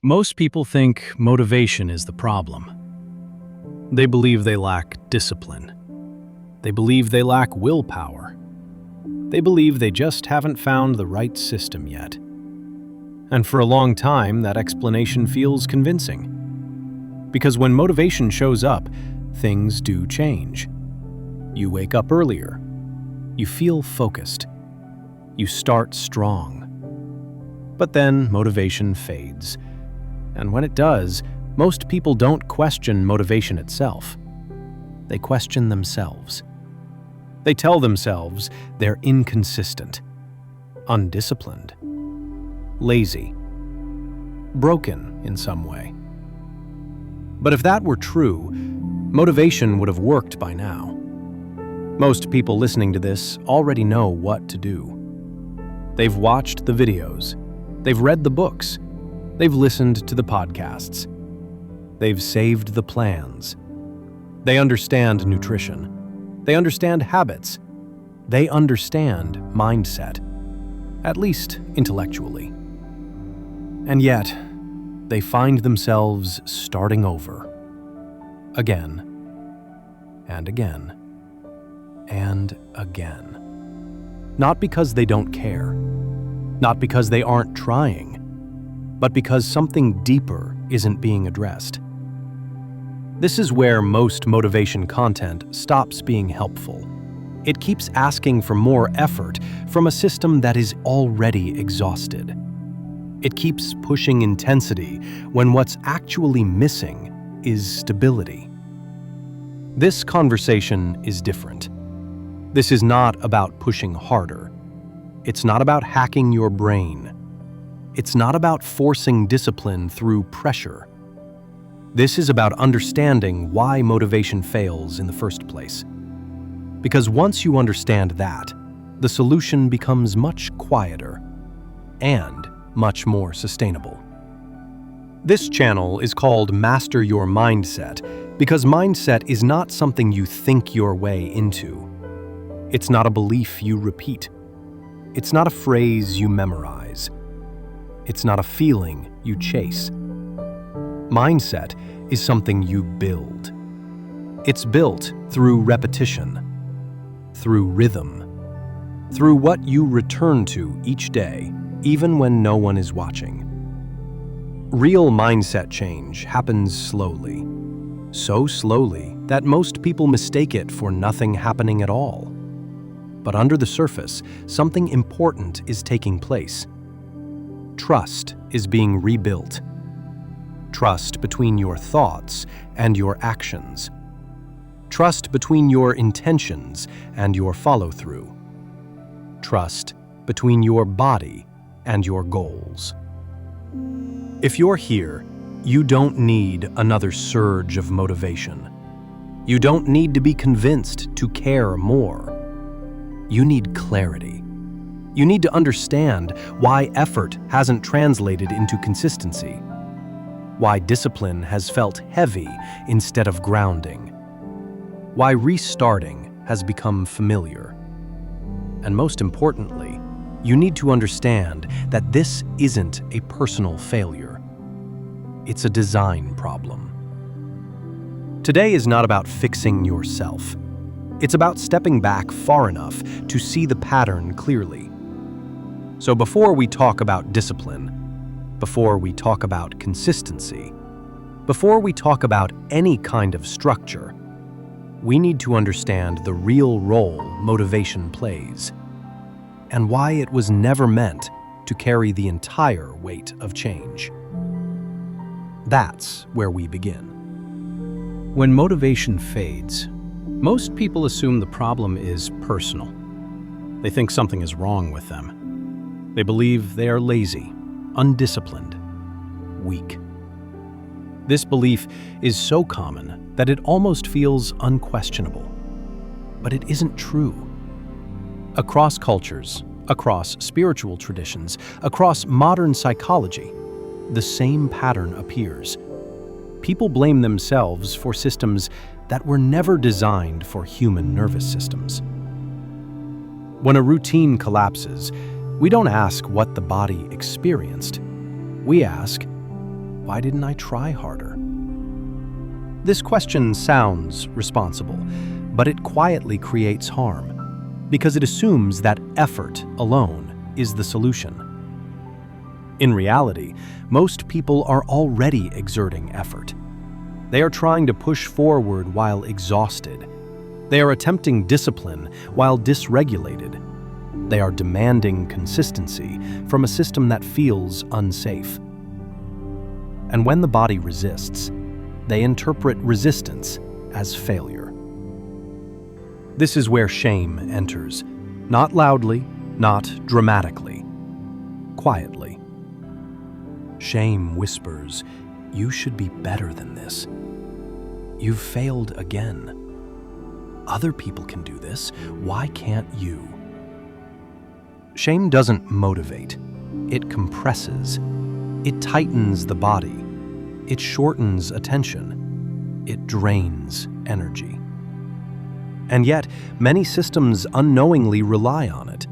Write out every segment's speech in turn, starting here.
Most people think motivation is the problem. They believe they lack discipline. They believe they lack willpower. They believe they just haven't found the right system yet. And for a long time, that explanation feels convincing. Because when motivation shows up, things do change. You wake up earlier. You feel focused. You start strong. But then motivation fades. And when it does, most people don't question motivation itself. They question themselves. They tell themselves they're inconsistent, undisciplined, lazy, broken in some way. But if that were true, motivation would have worked by now. Most people listening to this already know what to do. They've watched the videos. They've read the books. They've listened to the podcasts. They've saved the plans. They understand nutrition. They understand habits. They understand mindset, at least intellectually. And yet, they find themselves starting over, again, and again, and again. Not because they don't care, not because they aren't trying, but because something deeper isn't being addressed. This is where most motivation content stops being helpful. It keeps asking for more effort from a system that is already exhausted. It keeps pushing intensity when what's actually missing is stability. This conversation is different. This is not about pushing harder. It's not about hacking your brain. It's not about forcing discipline through pressure. This is about understanding why motivation fails in the first place. Because once you understand that, the solution becomes much quieter and much more sustainable. This channel is called Master Your Mindset because mindset is not something you think your way into. It's not a belief you repeat. It's not a phrase you memorize. It's not a feeling you chase. Mindset is something you build. It's built through repetition, through rhythm, through what you return to each day, even when no one is watching. Real mindset change happens slowly, so slowly that most people mistake it for nothing happening at all. But under the surface, something important is taking place. Trust is being rebuilt. Trust between your thoughts and your actions. Trust between your intentions and your follow-through. Trust between your body and your goals. If you're here, you don't need another surge of motivation. You don't need to be convinced to care more. You need clarity. You need to understand why effort hasn't translated into consistency, why discipline has felt heavy instead of grounding, why restarting has become familiar. And most importantly, you need to understand that this isn't a personal failure. It's a design problem. Today is not about fixing yourself. It's about stepping back far enough to see the pattern clearly. So before we talk about discipline, before we talk about consistency, before we talk about any kind of structure, we need to understand the real role motivation plays and why it was never meant to carry the entire weight of change. That's where we begin. When motivation fades, most people assume the problem is personal. They think something is wrong with them. They believe they are lazy, undisciplined, weak. This belief is so common that it almost feels unquestionable. But it isn't true. Across cultures, across spiritual traditions, across modern psychology, the same pattern appears. People blame themselves for systems that were never designed for human nervous systems. When a routine collapses, we don't ask what the body experienced. We ask, Why didn't I try harder? This question sounds responsible, but it quietly creates harm because it assumes that effort alone is the solution. In reality, most people are already exerting effort. They are trying to push forward while exhausted. They are attempting discipline while dysregulated. They are demanding consistency from a system that feels unsafe. And when the body resists, they interpret resistance as failure. This is where shame enters, not loudly, not dramatically, quietly. Shame whispers, "You should be better than this. You've failed again. Other people can do this. Why can't you?" Shame doesn't motivate. It compresses. It tightens the body. It shortens attention. It drains energy. And yet, many systems unknowingly rely on it.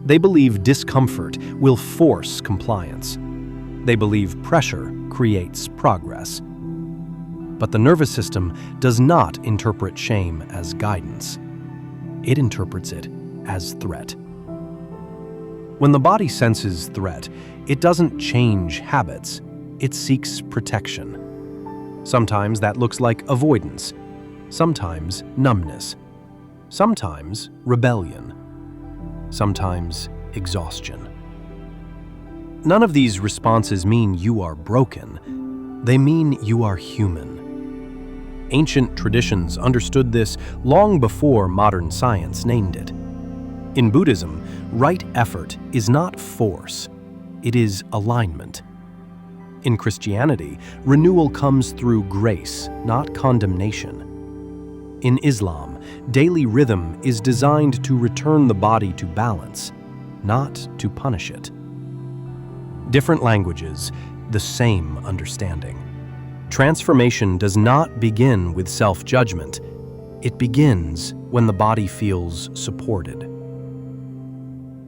They believe discomfort will force compliance. They believe pressure creates progress. But the nervous system does not interpret shame as guidance. It interprets it as threat. When the body senses threat, it doesn't change habits, it seeks protection. Sometimes that looks like avoidance, sometimes numbness, sometimes rebellion, sometimes exhaustion. None of these responses mean you are broken. They mean you are human. Ancient traditions understood this long before modern science named it. In Buddhism, right effort is not force, it is alignment. In Christianity, renewal comes through grace, not condemnation. In Islam, daily rhythm is designed to return the body to balance, not to punish it. Different languages, the same understanding. Transformation does not begin with self-judgment. It begins when the body feels supported.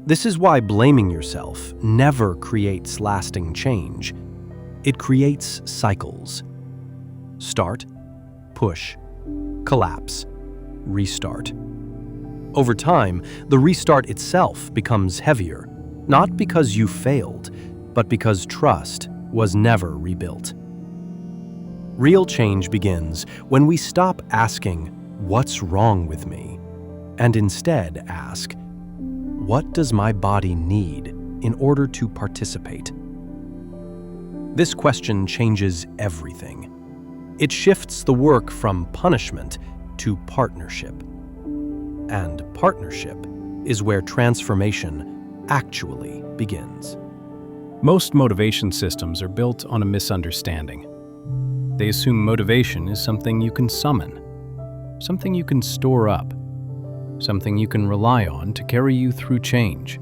This is why blaming yourself never creates lasting change. It creates cycles. Start, push, collapse, restart. Over time, the restart itself becomes heavier, not because you failed, but because trust was never rebuilt. Real change begins when we stop asking, "What's wrong with me?" and instead ask, "What does my body need in order to participate?" This question changes everything. It shifts the work from punishment to partnership. And partnership is where transformation actually begins. Most motivation systems are built on a misunderstanding. They assume motivation is something you can summon, something you can store up, something you can rely on to carry you through change.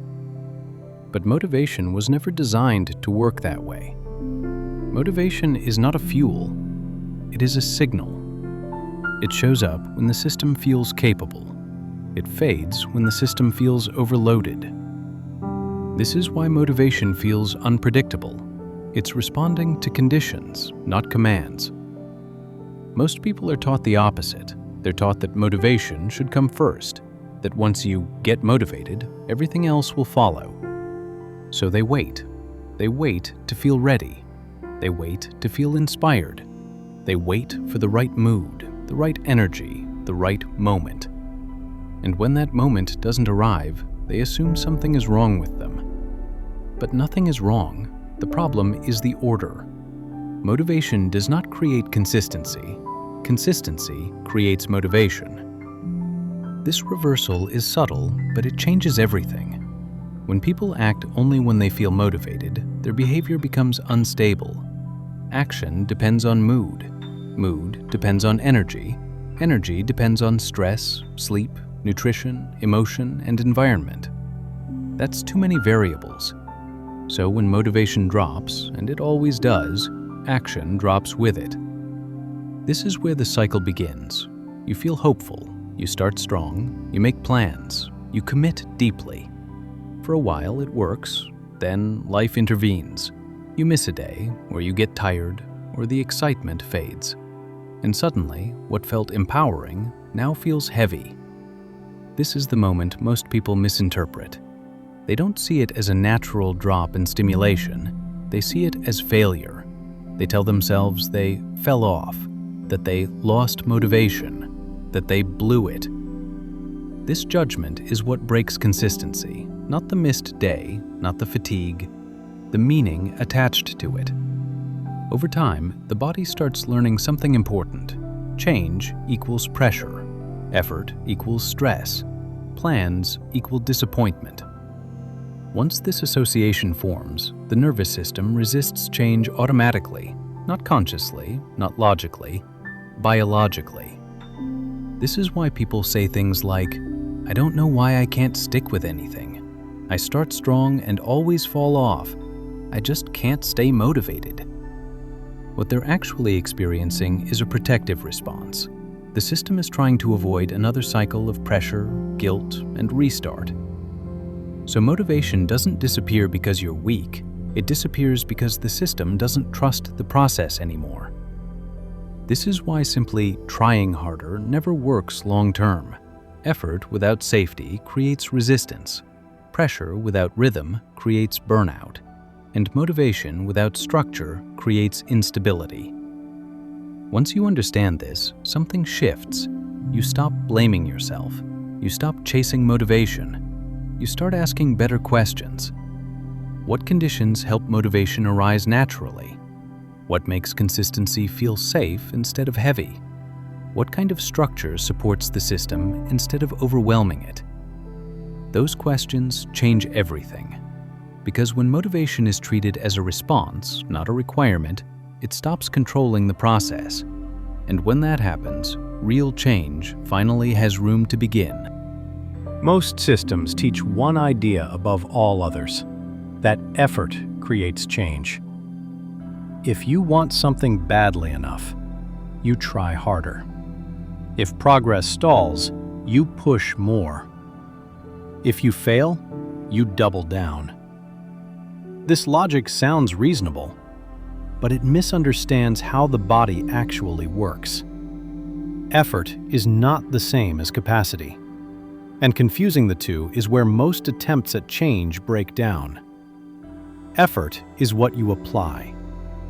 But motivation was never designed to work that way. Motivation is not a fuel, it is a signal. It shows up when the system feels capable. It fades when the system feels overloaded. This is why motivation feels unpredictable. It's responding to conditions, not commands. Most people are taught the opposite. They're taught that motivation should come first, that once you get motivated, everything else will follow. So they wait. They wait to feel ready. They wait to feel inspired. They wait for the right mood, the right energy, the right moment. And when that moment doesn't arrive, they assume something is wrong with them. But nothing is wrong. The problem is the order. Motivation does not create consistency. Consistency creates motivation. This reversal is subtle, but it changes everything. When people act only when they feel motivated, their behavior becomes unstable. Action depends on mood. Mood depends on energy. Energy depends on stress, sleep, nutrition, emotion, and environment. That's too many variables. So when motivation drops, and it always does, action drops with it. This is where the cycle begins. You feel hopeful, you start strong, you make plans, you commit deeply. For a while it works, then life intervenes. You miss a day, or you get tired, or the excitement fades. And suddenly, what felt empowering now feels heavy. This is the moment most people misinterpret. They don't see it as a natural drop in stimulation. They see it as failure. They tell themselves they fell off, that they lost motivation, that they blew it. This judgment is what breaks consistency, not the missed day, not the fatigue, the meaning attached to it. Over time, the body starts learning something important. Change equals pressure. Effort equals stress. Plans equal disappointment. Once this association forms, the nervous system resists change automatically, not consciously, not logically, biologically. This is why people say things like, "I don't know why I can't stick with anything. I start strong and always fall off. I just can't stay motivated." What they're actually experiencing is a protective response. The system is trying to avoid another cycle of pressure, guilt, and restart. So motivation doesn't disappear because you're weak. It disappears because the system doesn't trust the process anymore. This is why simply trying harder never works long-term. Effort without safety creates resistance. Pressure without rhythm creates burnout. And motivation without structure creates instability. Once you understand this, something shifts. You stop blaming yourself. You stop chasing motivation. You start asking better questions. What conditions help motivation arise naturally? What makes consistency feel safe instead of heavy? What kind of structure supports the system instead of overwhelming it? Those questions change everything. Because when motivation is treated as a response, not a requirement, it stops controlling the process. And when that happens, real change finally has room to begin. Most systems teach one idea above all others, that effort creates change. If you want something badly enough, you try harder. If progress stalls, you push more. If you fail, you double down. This logic sounds reasonable, but it misunderstands how the body actually works. Effort is not the same as capacity, and confusing the two is where most attempts at change break down. Effort is what you apply.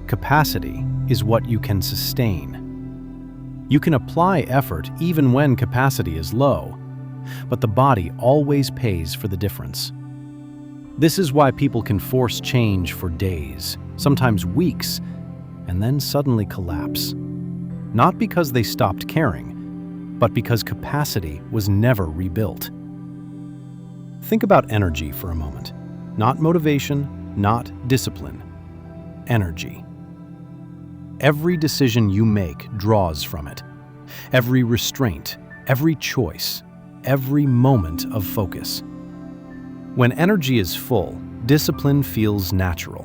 Capacity is what you can sustain. You can apply effort even when capacity is low, but the body always pays for the difference. This is why people can force change for days, sometimes weeks, and then suddenly collapse. Not because they stopped caring, but because capacity was never rebuilt. Think about energy for a moment. Not motivation, not discipline. Energy. Every decision you make draws from it. Every restraint, every choice, every moment of focus. When energy is full, discipline feels natural.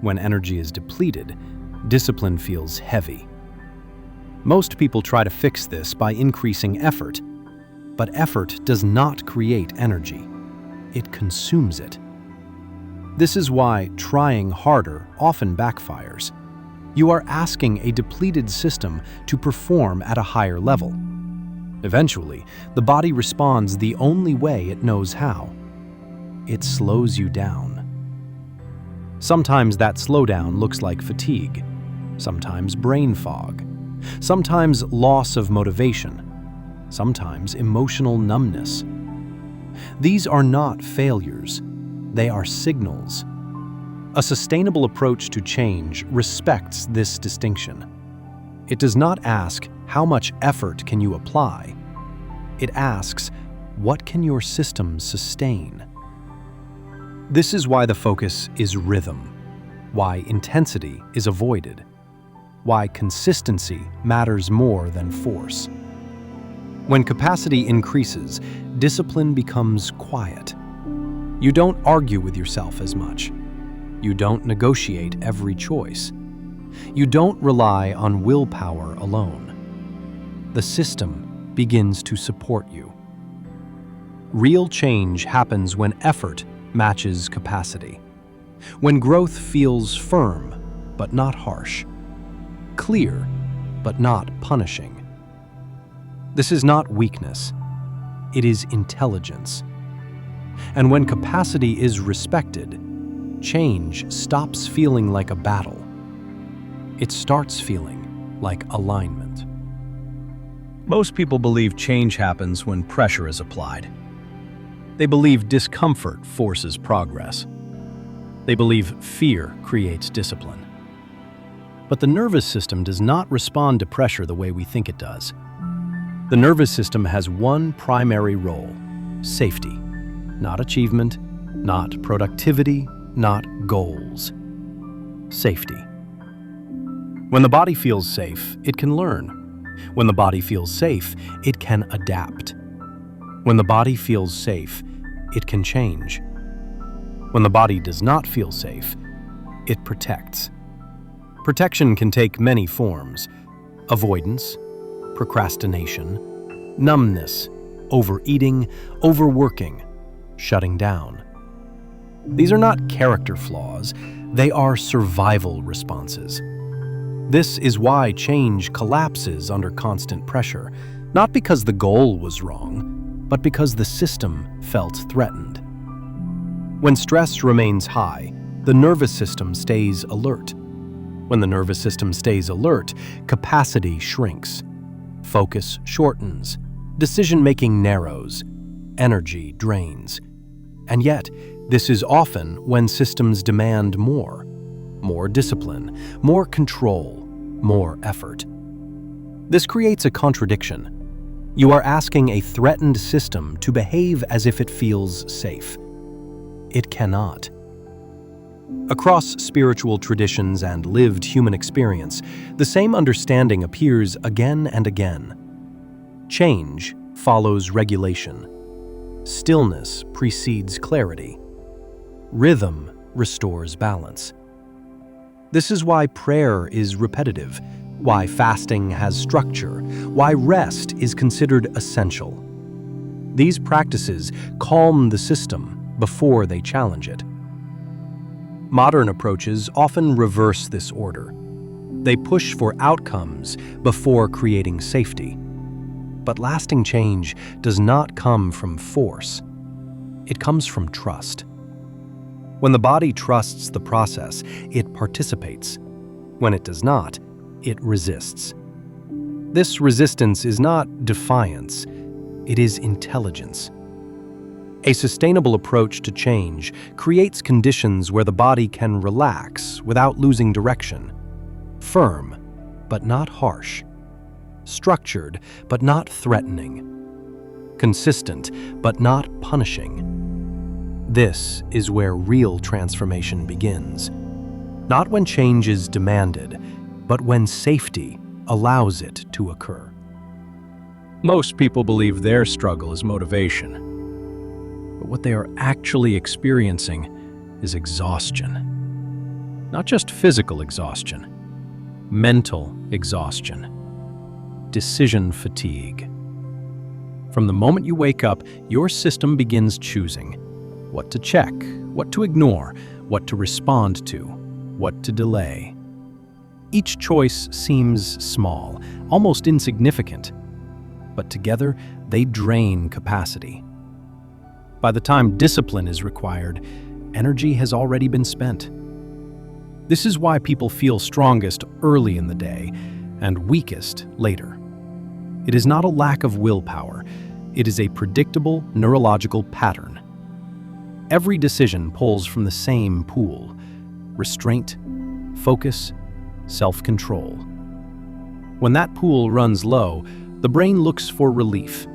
When energy is depleted, discipline feels heavy. Most people try to fix this by increasing effort, but effort does not create energy. It consumes it. This is why trying harder often backfires. You are asking a depleted system to perform at a higher level. Eventually, the body responds the only way it knows how. It slows you down. Sometimes that slowdown looks like fatigue, sometimes brain fog, sometimes loss of motivation, sometimes emotional numbness. These are not failures, they are signals. A sustainable approach to change respects this distinction. It does not ask, how much effort can you apply? It asks, what can your system sustain? This is why the focus is rhythm, why intensity is avoided, why consistency matters more than force. When capacity increases, discipline becomes quiet. You don't argue with yourself as much. You don't negotiate every choice. You don't rely on willpower alone. The system begins to support you. Real change happens when effort matches capacity. when growth feels firm but not harsh, clear but not punishing. This is not weakness, it is intelligence. And when capacity is respected, change stops feeling like a battle. It starts feeling like alignment. Most people believe change happens when pressure is applied. They believe discomfort forces progress. They believe fear creates discipline. But the nervous system does not respond to pressure the way we think it does. The nervous system has one primary role: safety. Not achievement, not productivity, not goals. Safety. When the body feels safe, it can learn. When the body feels safe, it can adapt. When the body feels safe, it can change. When the body does not feel safe, it protects. Protection can take many forms: avoidance, procrastination, numbness, overeating, overworking, shutting down. These are not character flaws, they are survival responses. This is why change collapses under constant pressure, not because the goal was wrong, but because the system felt threatened. When stress remains high, the nervous system stays alert. When the nervous system stays alert, capacity shrinks, focus shortens, decision-making narrows, energy drains. And yet, this is often when systems demand more discipline, more control, more effort. This creates a contradiction. You are asking a threatened system to behave as if it feels safe. It cannot. Across spiritual traditions and lived human experience, the same understanding appears again and again. Change follows regulation. Stillness precedes clarity. Rhythm restores balance. This is why prayer is repetitive, why fasting has structure, why rest is considered essential. These practices calm the system before they challenge it. Modern approaches often reverse this order. They push for outcomes before creating safety. But lasting change does not come from force. It comes from trust. When the body trusts the process, it participates. When it does not, it resists. This resistance is not defiance, it is intelligence. A sustainable approach to change creates conditions where the body can relax without losing direction. Firm, but not harsh. Structured, but not threatening. Consistent, but not punishing. This is where real transformation begins. Not when change is demanded, but when safety allows it to occur. Most people believe their struggle is motivation. But what they are actually experiencing is exhaustion. Not just physical exhaustion, mental exhaustion, decision fatigue. From the moment you wake up, your system begins choosing what to check, what to ignore, what to respond to, what to delay. Each choice seems small, almost insignificant, but together they drain capacity. By the time discipline is required, energy has already been spent. This is why people feel strongest early in the day and weakest later. It is not a lack of willpower, it is a predictable neurological pattern. Every decision pulls from the same pool: restraint, focus, self-control. When that pool runs low, the brain looks for relief.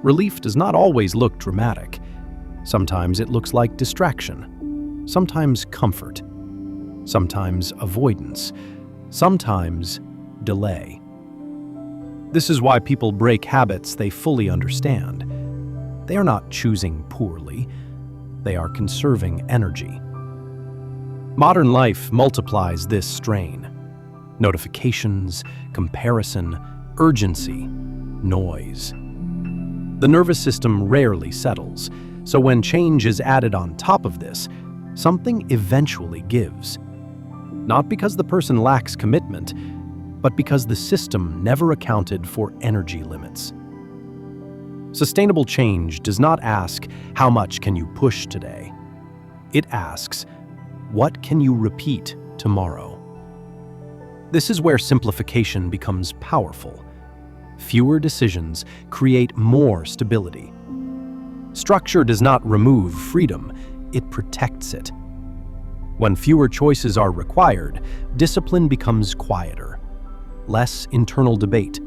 Relief does not always look dramatic. Sometimes it looks like distraction, sometimes comfort, sometimes avoidance, sometimes delay. This is why people break habits they fully understand. They are not choosing poorly, they are conserving energy. Modern life multiplies this strain. Notifications, comparison, urgency, noise. The nervous system rarely settles, so when change is added on top of this, something eventually gives. Not because the person lacks commitment, but because the system never accounted for energy limits. Sustainable change does not ask, how much can you push today? It asks, what can you repeat tomorrow? This is where simplification becomes powerful. Fewer decisions create more stability. Structure does not remove freedom, it protects it. When fewer choices are required, discipline becomes quieter. Less internal debate,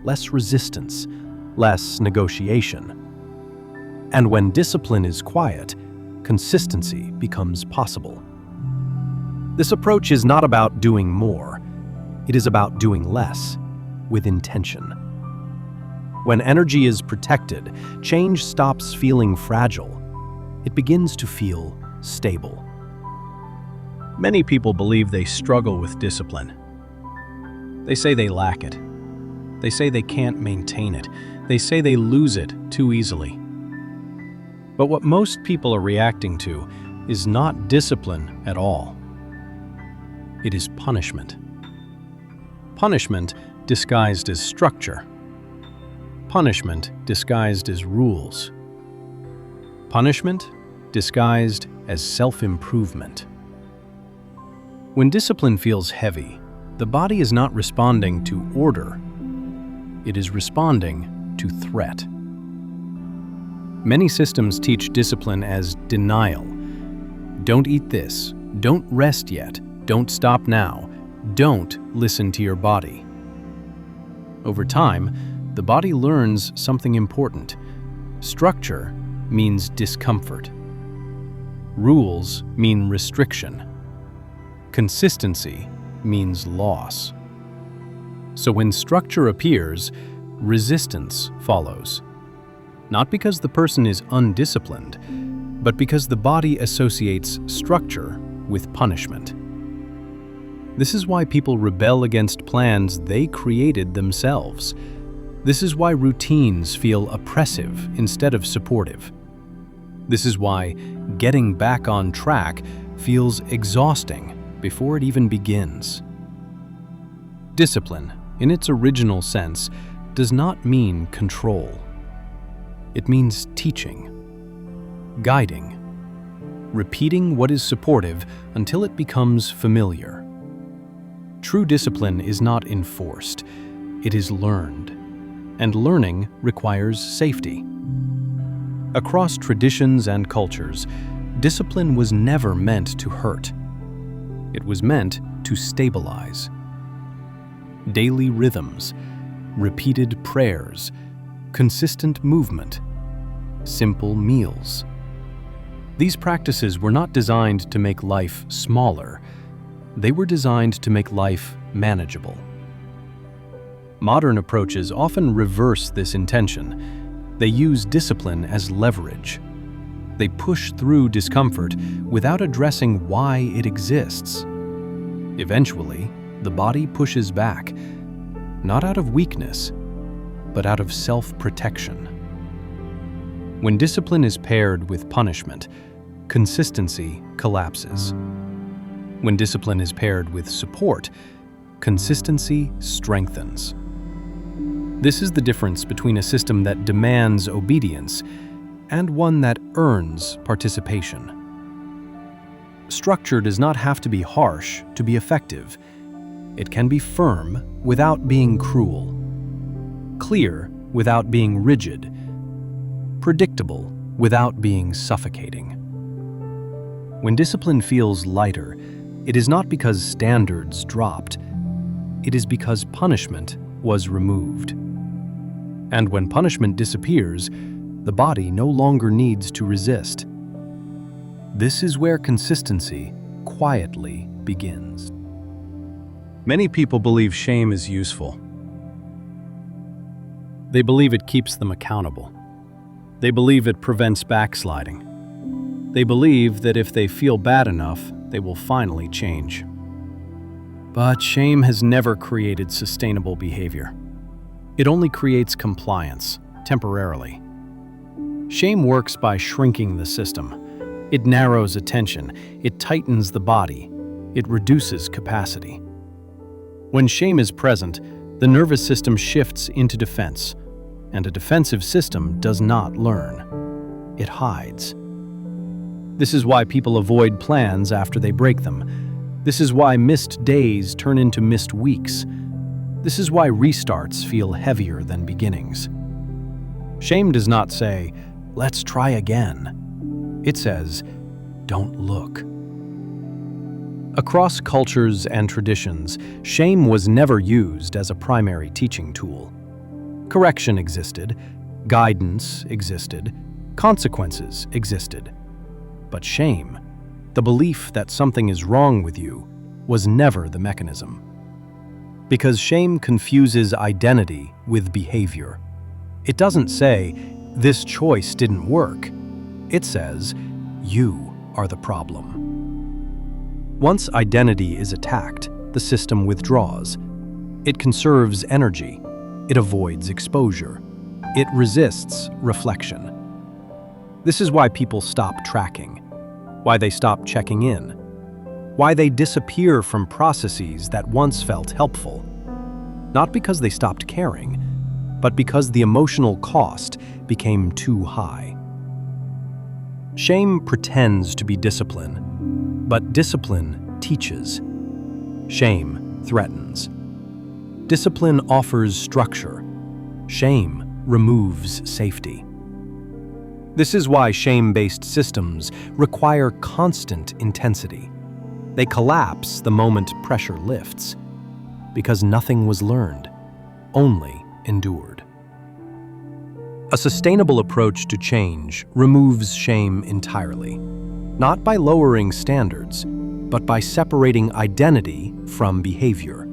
less resistance, less negotiation. And when discipline is quiet, consistency becomes possible. This approach is not about doing more. It is about doing less, with intention. When energy is protected, change stops feeling fragile. It begins to feel stable. Many people believe they struggle with discipline. They say they lack it. They say they can't maintain it. They say they lose it too easily. But what most people are reacting to is not discipline at all. It is punishment. Punishment disguised as structure. Punishment disguised as rules. Punishment disguised as self-improvement. When discipline feels heavy, the body is not responding to order. It is responding to threat. Many systems teach discipline as denial. Don't eat this. Don't rest yet. Don't stop now. Don't listen to your body. Over time, the body learns something important. Structure means discomfort. Rules mean restriction. Consistency means loss. So when structure appears, resistance follows. Not because the person is undisciplined, but because the body associates structure with punishment. This is why people rebel against plans they created themselves. This is why routines feel oppressive instead of supportive. This is why getting back on track feels exhausting before it even begins. Discipline, in its original sense, does not mean control. It means teaching, guiding, repeating what is supportive until it becomes familiar. True discipline is not enforced, it is learned, and learning requires safety. Across traditions and cultures, discipline was never meant to hurt. It was meant to stabilize. Daily rhythms, repeated prayers, consistent movement, simple meals. These practices were not designed to make life smaller. They were designed to make life manageable. Modern approaches often reverse this intention. They use discipline as leverage. They push through discomfort without addressing why it exists. Eventually, the body pushes back, not out of weakness, but out of self-protection. When discipline is paired with punishment, consistency collapses. When discipline is paired with support, consistency strengthens. This is the difference between a system that demands obedience and one that earns participation. Structure does not have to be harsh to be effective. It can be firm without being cruel, clear without being rigid, predictable without being suffocating. When discipline feels lighter, it is not because standards dropped. It is because punishment was removed. And when punishment disappears, the body no longer needs to resist. This is where consistency quietly begins. Many people believe shame is useful. They believe it keeps them accountable. They believe it prevents backsliding. They believe that if they feel bad enough, they will finally change. But shame has never created sustainable behavior. It only creates compliance, temporarily. Shame works by shrinking the system. It narrows attention, it tightens the body, it reduces capacity. When shame is present, the nervous system shifts into defense, and a defensive system does not learn. It hides. This is why people avoid plans after they break them. This is why missed days turn into missed weeks. This is why restarts feel heavier than beginnings. Shame does not say, "Let's try again." It says, "Don't look." Across cultures and traditions, shame was never used as a primary teaching tool. Correction existed, guidance existed, consequences existed. But shame, the belief that something is wrong with you, was never the mechanism. Because shame confuses identity with behavior. It doesn't say, "This choice didn't work." It says, "You are the problem." Once identity is attacked, the system withdraws. It conserves energy. It avoids exposure. It resists reflection. This is why people stop tracking, why they stop checking in, why they disappear from processes that once felt helpful. Not because they stopped caring, but because the emotional cost became too high. Shame pretends to be discipline, but discipline teaches. Shame threatens. Discipline offers structure. Shame removes safety. This is why shame-based systems require constant intensity. They collapse the moment pressure lifts, because nothing was learned, only endured. A sustainable approach to change removes shame entirely, not by lowering standards, but by separating identity from behavior.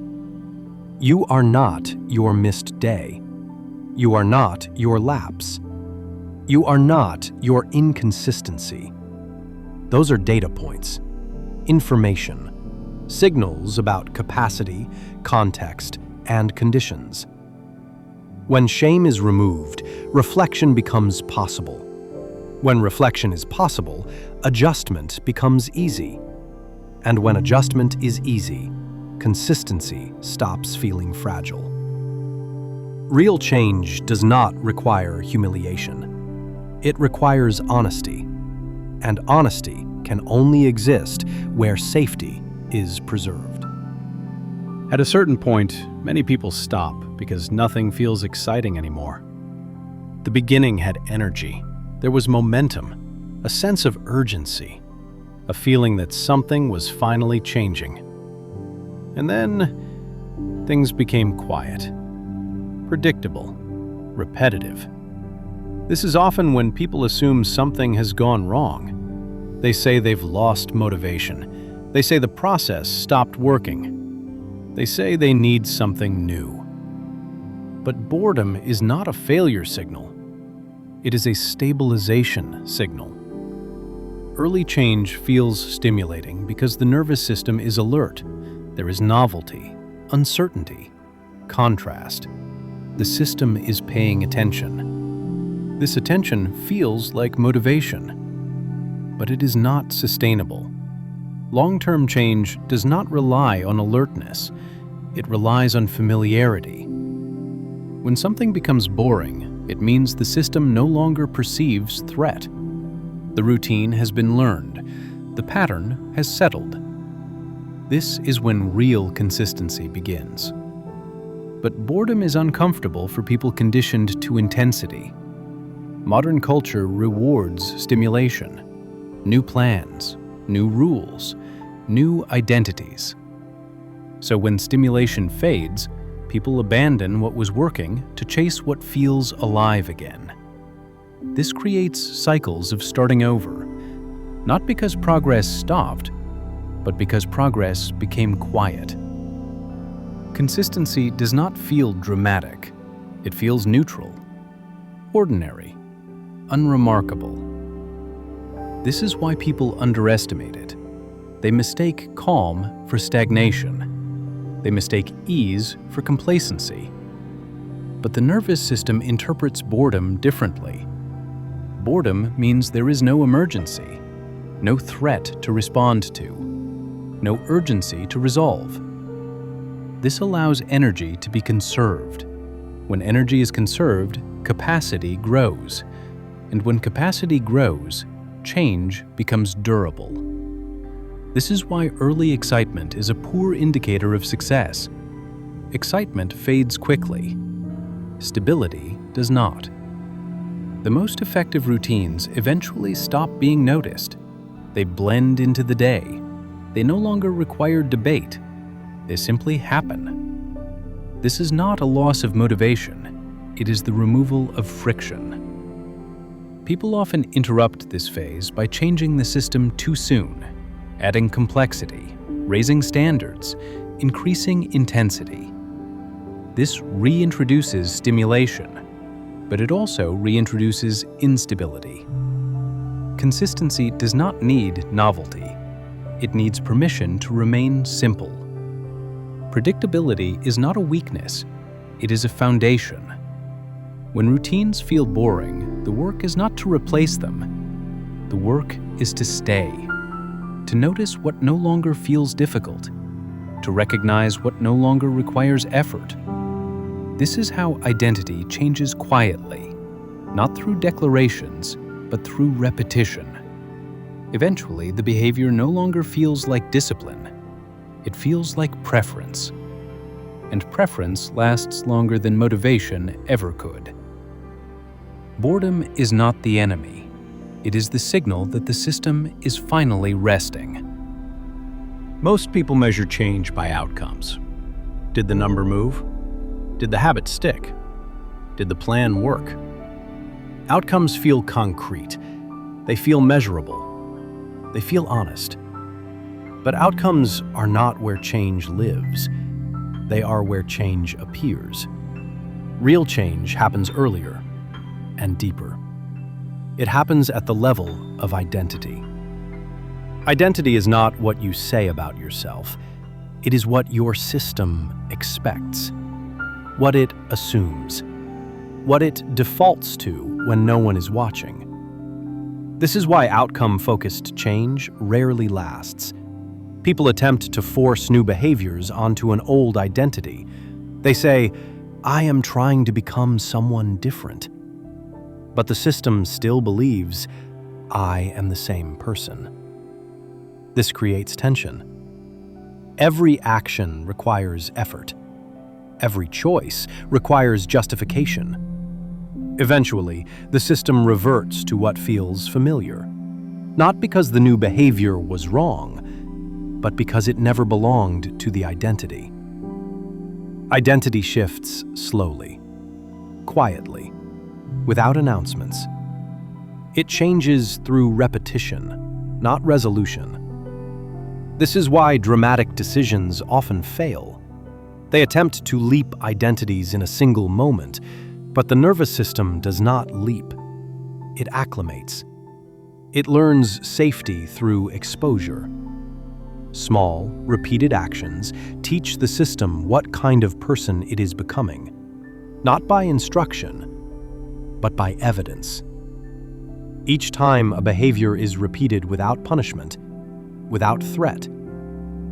You are not your missed day. You are not your lapse. You are not your inconsistency. Those are data points, information, signals about capacity, context, and conditions. When shame is removed, reflection becomes possible. When reflection is possible, adjustment becomes easy. And when adjustment is easy, consistency stops feeling fragile. Real change does not require humiliation. It requires honesty. And honesty can only exist where safety is preserved. At a certain point, many people stop because nothing feels exciting anymore. The beginning had energy. There was momentum, a sense of urgency, a feeling that something was finally changing. And then, things became quiet, predictable, repetitive. This is often when people assume something has gone wrong. They say they've lost motivation. They say the process stopped working. They say they need something new. But boredom is not a failure signal. It is a stabilization signal. Early change feels stimulating because the nervous system is alert. There is novelty, uncertainty, contrast. The system is paying attention. This attention feels like motivation, but it is not sustainable. Long-term change does not rely on alertness. It relies on familiarity. When something becomes boring, it means the system no longer perceives threat. The routine has been learned. The pattern has settled. This is when real consistency begins. But boredom is uncomfortable for people conditioned to intensity. Modern culture rewards stimulation, new plans, new rules, new identities. So when stimulation fades, people abandon what was working to chase what feels alive again. This creates cycles of starting over, not because progress stopped, but because progress became quiet. Consistency does not feel dramatic. It feels neutral, ordinary, unremarkable. This is why people underestimate it. They mistake calm for stagnation. They mistake ease for complacency. But the nervous system interprets boredom differently. Boredom means there is no emergency. no threat to respond to, no urgency to resolve. This allows energy to be conserved. When energy is conserved, capacity grows. And when capacity grows, change becomes durable. This is why early excitement is a poor indicator of success. Excitement fades quickly. Stability does not. The most effective routines eventually stop being noticed. They blend into the day. They no longer require debate. They simply happen. This is not a loss of motivation. It is the removal of friction. People often interrupt this phase by changing the system too soon, adding complexity, raising standards, increasing intensity. This reintroduces stimulation, but it also reintroduces instability. Consistency does not need novelty. It needs permission to remain simple. Predictability is not a weakness, it is a foundation. When routines feel boring, the work is not to replace them. The work is to stay, to notice what no longer feels difficult, to recognize what no longer requires effort. This is how identity changes quietly, not through declarations, but through repetition. Eventually, the behavior no longer feels like discipline. It feels like preference. And preference lasts longer than motivation ever could. Boredom is not the enemy. It is the signal that the system is finally resting. Most people measure change by outcomes. Did the number move? Did the habit stick? Did the plan work? Outcomes feel concrete. They feel measurable. They feel honest. But outcomes are not where change lives. They are where change appears. Real change happens earlier and deeper. It happens at the level of identity. Identity is not what you say about yourself. It is what your system expects, what it assumes, what it defaults to when no one is watching. This is why outcome-focused change rarely lasts. People attempt to force new behaviors onto an old identity. They say, "I am trying to become someone different." But the system still believes, "I am the same person." This creates tension. Every action requires effort. Every choice requires justification. Eventually, the system reverts to what feels familiar. Not because the new behavior was wrong, but because it never belonged to the identity. Identity shifts slowly, quietly, without announcements. It changes through repetition, not resolution. This is why dramatic decisions often fail. They attempt to leap identities in a single moment, but the nervous system does not leap. It acclimates. It learns safety through exposure. Small, repeated actions teach the system what kind of person it is becoming, not by instruction, but by evidence. Each time a behavior is repeated without punishment, without threat,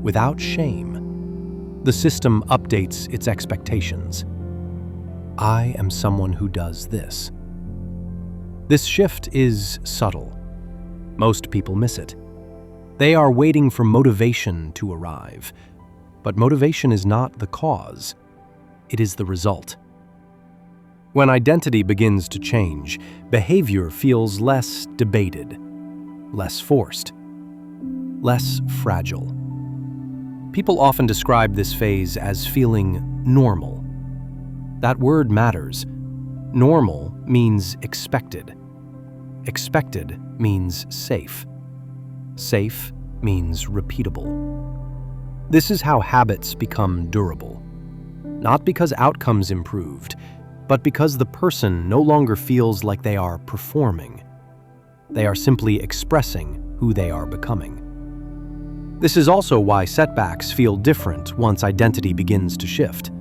without shame, the system updates its expectations. I am someone who does this. This shift is subtle. Most people miss it. They are waiting for motivation to arrive. But motivation is not the cause. It is the result. When identity begins to change, behavior feels less debated, less forced, less fragile. People often describe this phase as feeling normal. That word matters. Normal means expected. Expected means safe. Safe means repeatable. This is how habits become durable. Not because outcomes improved, but because the person no longer feels like they are performing. They are simply expressing who they are becoming. This is also why setbacks feel different once identity begins to shift.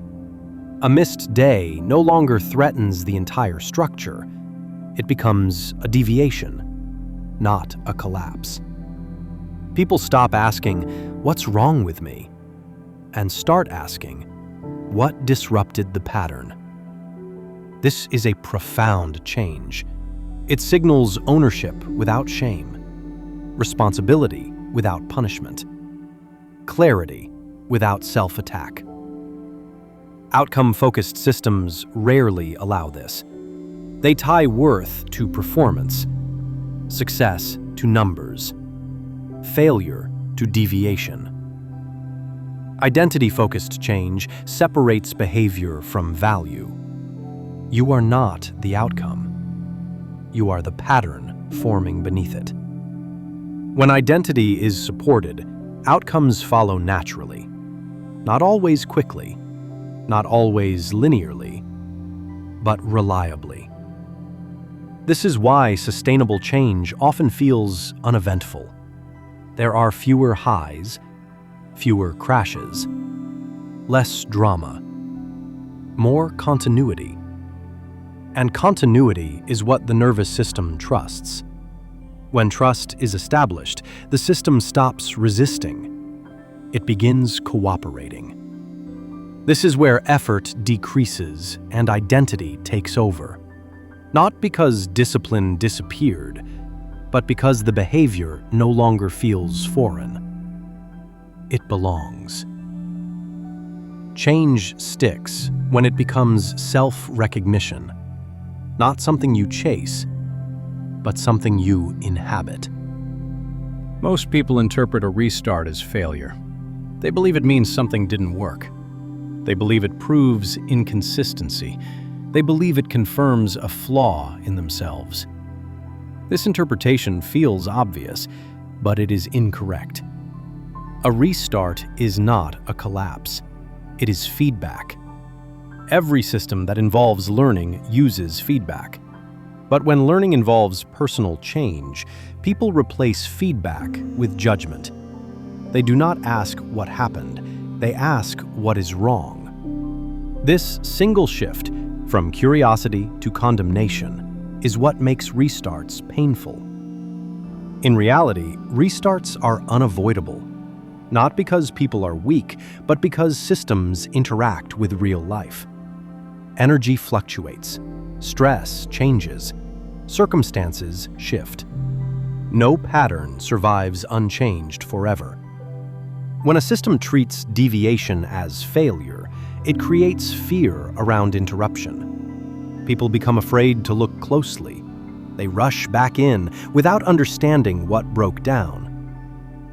A missed day no longer threatens the entire structure. It becomes a deviation, not a collapse. People stop asking, "What's wrong with me?" and start asking, "What disrupted the pattern?" This is a profound change. It signals ownership without shame, responsibility without punishment, clarity without self-attack. Outcome-focused systems rarely allow this. They tie worth to performance, success to numbers, failure to deviation. Identity-focused change separates behavior from value. You are not the outcome. You are the pattern forming beneath it. When identity is supported, outcomes follow naturally. Not always quickly, not always linearly, but reliably. This is why sustainable change often feels uneventful. There are fewer highs, fewer crashes, less drama, more continuity. And continuity is what the nervous system trusts. When trust is established, the system stops resisting. It begins cooperating. This is where effort decreases and identity takes over. Not because discipline disappeared, but because the behavior no longer feels foreign. It belongs. Change sticks when it becomes self-recognition, not something you chase, but something you inhabit. Most people interpret a restart as failure. They believe it means something didn't work. They believe it proves inconsistency. They believe it confirms a flaw in themselves. This interpretation feels obvious, but it is incorrect. A restart is not a collapse. It is feedback. Every system that involves learning uses feedback. But when learning involves personal change, people replace feedback with judgment. They do not ask what happened, they ask what is wrong. This single shift, from curiosity to condemnation, is what makes restarts painful. In reality, restarts are unavoidable, not because people are weak, but because systems interact with real life. Energy fluctuates, stress changes, circumstances shift. No pattern survives unchanged forever. When a system treats deviation as failure, it creates fear around interruption. People become afraid to look closely. They rush back in without understanding what broke down.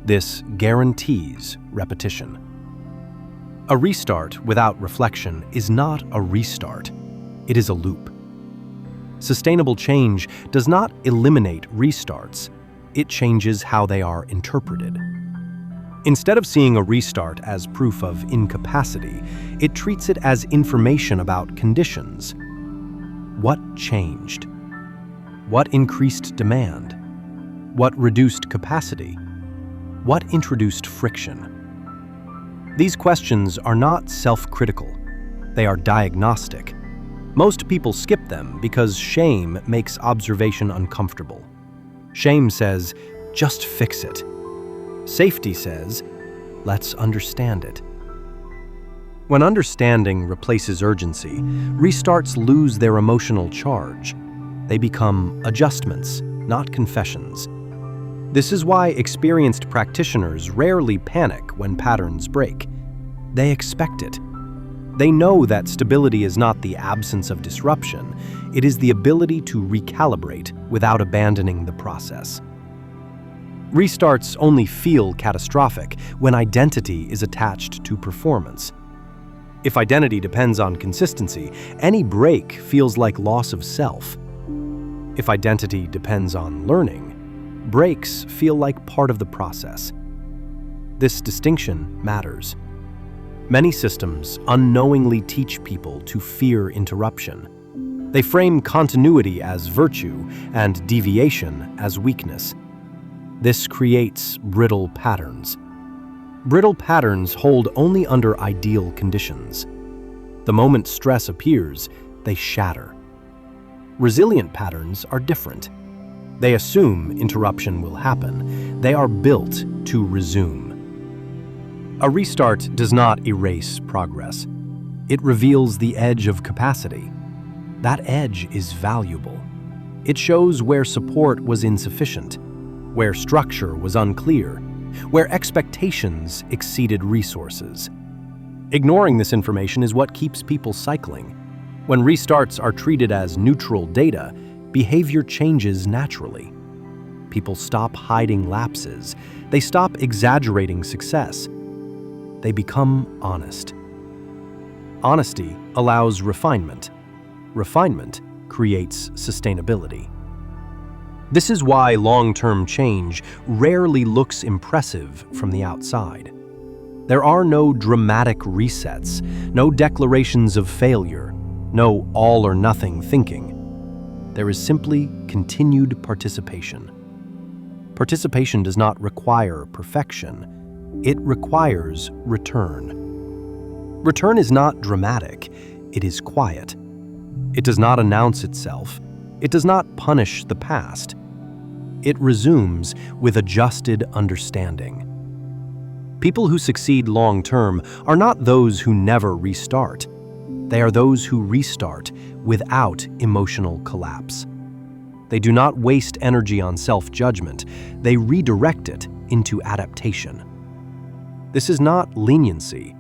This guarantees repetition. A restart without reflection is not a restart. It is a loop. Sustainable change does not eliminate restarts. It changes how they are interpreted. Instead of seeing a restart as proof of incapacity, it treats it as information about conditions. What changed? What increased demand? What reduced capacity? What introduced friction? These questions are not self-critical. They are diagnostic. Most people skip them because shame makes observation uncomfortable. Shame says, just fix it. Safety says, let's understand it. When understanding replaces urgency, restarts lose their emotional charge. They become adjustments, not confessions. This is why experienced practitioners rarely panic when patterns break. They expect it. They know that stability is not the absence of disruption, it is the ability to recalibrate without abandoning the process. Restarts only feel catastrophic when identity is attached to performance. If identity depends on consistency, any break feels like loss of self. If identity depends on learning, breaks feel like part of the process. This distinction matters. Many systems unknowingly teach people to fear interruption. They frame continuity as virtue and deviation as weakness. This creates brittle patterns. Brittle patterns hold only under ideal conditions. The moment stress appears, they shatter. Resilient patterns are different. They assume interruption will happen. They are built to resume. A restart does not erase progress. It reveals the edge of capacity. That edge is valuable. It shows where support was insufficient, where structure was unclear, where expectations exceeded resources. Ignoring this information is what keeps people cycling. When restarts are treated as neutral data, behavior changes naturally. People stop hiding lapses. They stop exaggerating success. They become honest. Honesty allows refinement. Refinement creates sustainability. This is why long-term change rarely looks impressive from the outside. There are no dramatic resets, no declarations of failure, no all-or-nothing thinking. There is simply continued participation. Participation does not require perfection. It requires return. Return is not dramatic. It is quiet. It does not announce itself. It does not punish the past. It resumes with adjusted understanding. People who succeed long-term are not those who never restart. They are those who restart without emotional collapse. They do not waste energy on self-judgment. They redirect it into adaptation. This is not leniency.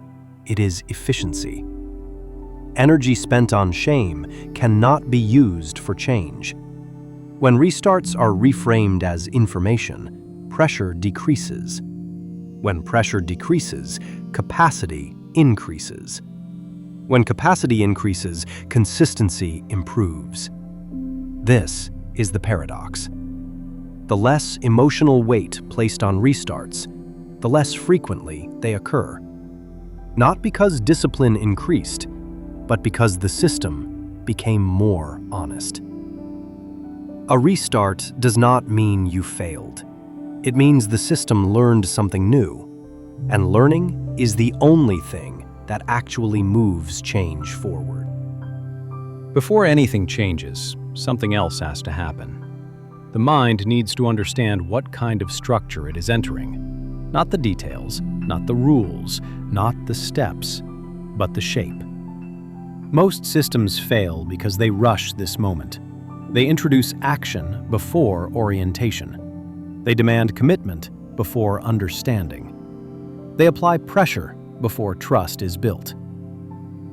It is efficiency. Energy spent on shame cannot be used for change. When restarts are reframed as information, pressure decreases. When pressure decreases, capacity increases. When capacity increases, consistency improves. This is the paradox. The less emotional weight placed on restarts, the less frequently they occur. Not because discipline increased, but because the system became more honest. A restart does not mean you failed. It means the system learned something new, and learning is the only thing that actually moves change forward. Before anything changes, something else has to happen. The mind needs to understand what kind of structure it is entering. Not the details, not the rules, not the steps, but the shape. Most systems fail because they rush this moment. They introduce action before orientation. They demand commitment before understanding. They apply pressure before trust is built.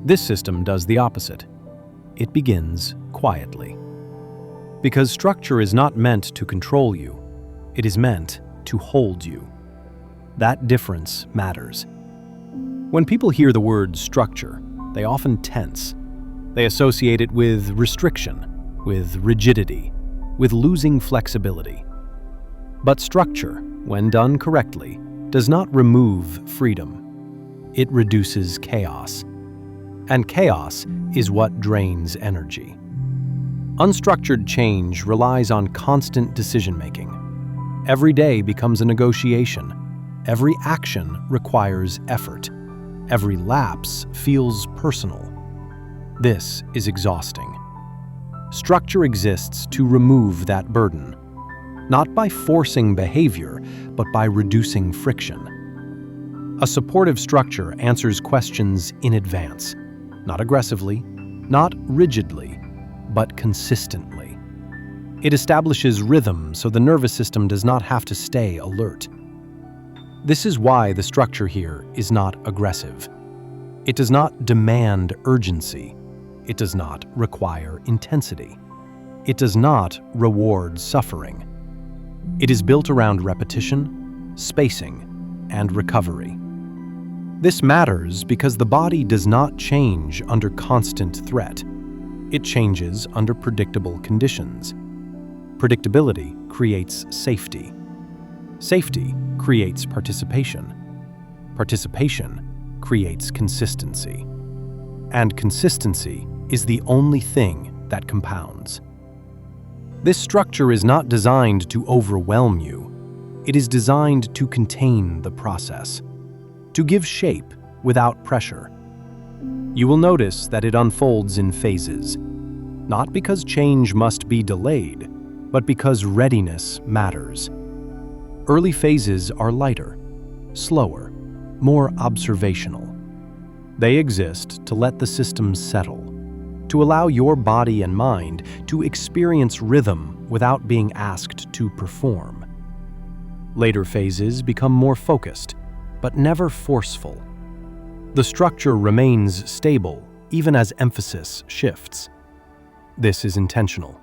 This system does the opposite. It begins quietly. Because structure is not meant to control you, it is meant to hold you. That difference matters. When people hear the word structure, they often tense. They associate it with restriction, with rigidity, with losing flexibility. But structure, when done correctly, does not remove freedom. It reduces chaos. And chaos is what drains energy. Unstructured change relies on constant decision-making. Every day becomes a negotiation. Every action requires effort. Every lapse feels personal. This is exhausting. Structure exists to remove that burden, not by forcing behavior, but by reducing friction. A supportive structure answers questions in advance, not aggressively, not rigidly, but consistently. It establishes rhythm so the nervous system does not have to stay alert. This is why the structure here is not aggressive. It does not demand urgency. It does not require intensity. It does not reward suffering. It is built around repetition, spacing, and recovery. This matters because the body does not change under constant threat. It changes under predictable conditions. Predictability creates safety. Safety creates participation. Participation creates consistency. And consistency is the only thing that compounds. This structure is not designed to overwhelm you. It is designed to contain the process, to give shape without pressure. You will notice that it unfolds in phases, not because change must be delayed, but because readiness matters. Early phases are lighter, slower, more observational. They exist to let the system settle, to allow your body and mind to experience rhythm without being asked to perform. Later phases become more focused, but never forceful. The structure remains stable even as emphasis shifts. This is intentional,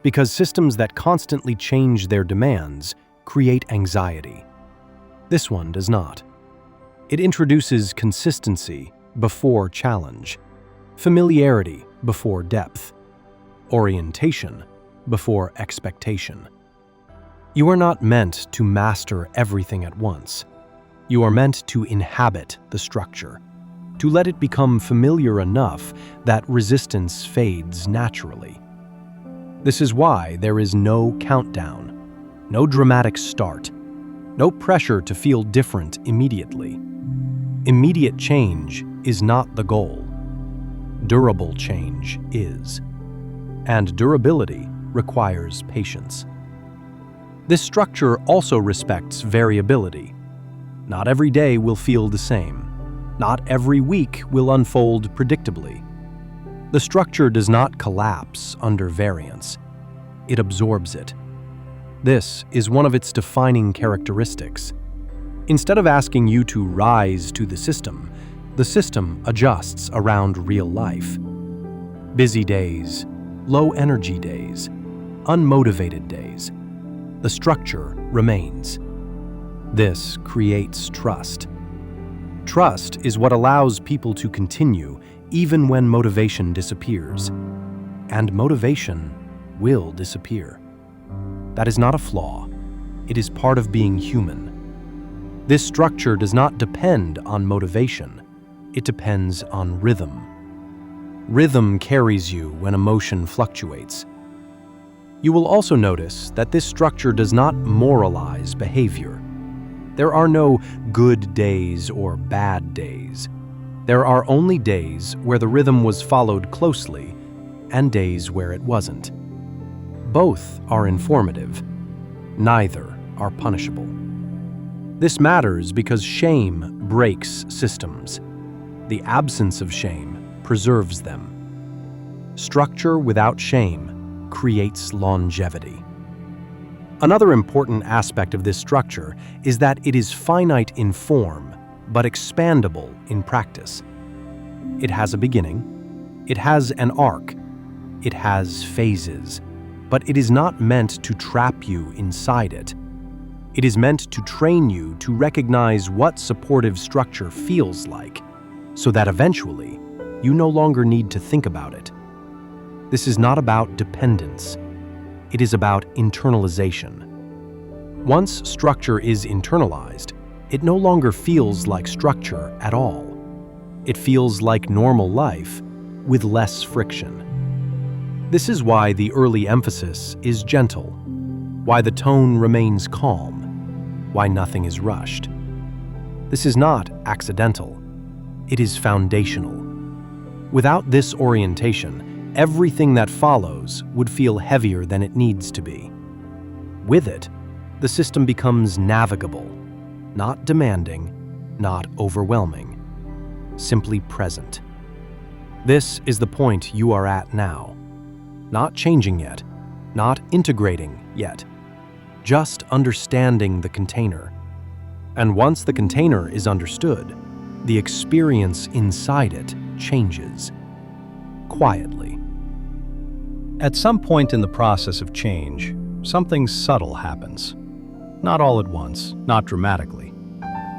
because systems that constantly change their demands create anxiety. This one does not. It introduces consistency before challenge, familiarity before depth, orientation before expectation. You are not meant to master everything at once. You are meant to inhabit the structure, to let it become familiar enough that resistance fades naturally. This is why there is no countdown, no dramatic start, no pressure to feel different immediately. Immediate change is not the goal. Durable change is. And durability requires patience. This structure also respects variability. Not every day will feel the same. Not every week will unfold predictably. The structure does not collapse under variance. It absorbs it. This is one of its defining characteristics. Instead of asking you to rise to the system adjusts around real life. Busy days, low-energy days, unmotivated days. The structure remains. This creates trust. Trust is what allows people to continue even when motivation disappears. And motivation will disappear. That is not a flaw. It is part of being human. This structure does not depend on motivation. It depends on rhythm. Rhythm carries you when emotion fluctuates. You will also notice that this structure does not moralize behavior. There are no good days or bad days. There are only days where the rhythm was followed closely and days where it wasn't. Both are informative. Neither are punishable. This matters because shame breaks systems. The absence of shame preserves them. Structure without shame creates longevity. Another important aspect of this structure is that it is finite in form, but expandable in practice. It has a beginning, it has an arc, it has phases, but it is not meant to trap you inside it. It is meant to train you to recognize what supportive structure feels like, so that eventually you no longer need to think about it. This is not about dependence. It is about internalization. Once structure is internalized, it no longer feels like structure at all. It feels like normal life with less friction. This is why the early emphasis is gentle, why the tone remains calm, why nothing is rushed. This is not accidental. It is foundational. Without this orientation, everything that follows would feel heavier than it needs to be. With it, the system becomes navigable, not demanding, not overwhelming, simply present. This is the point you are at now. Not changing yet, not integrating yet, just understanding the container. And once the container is understood, the experience inside it changes, quietly. At some point in the process of change, something subtle happens. Not all at once, not dramatically.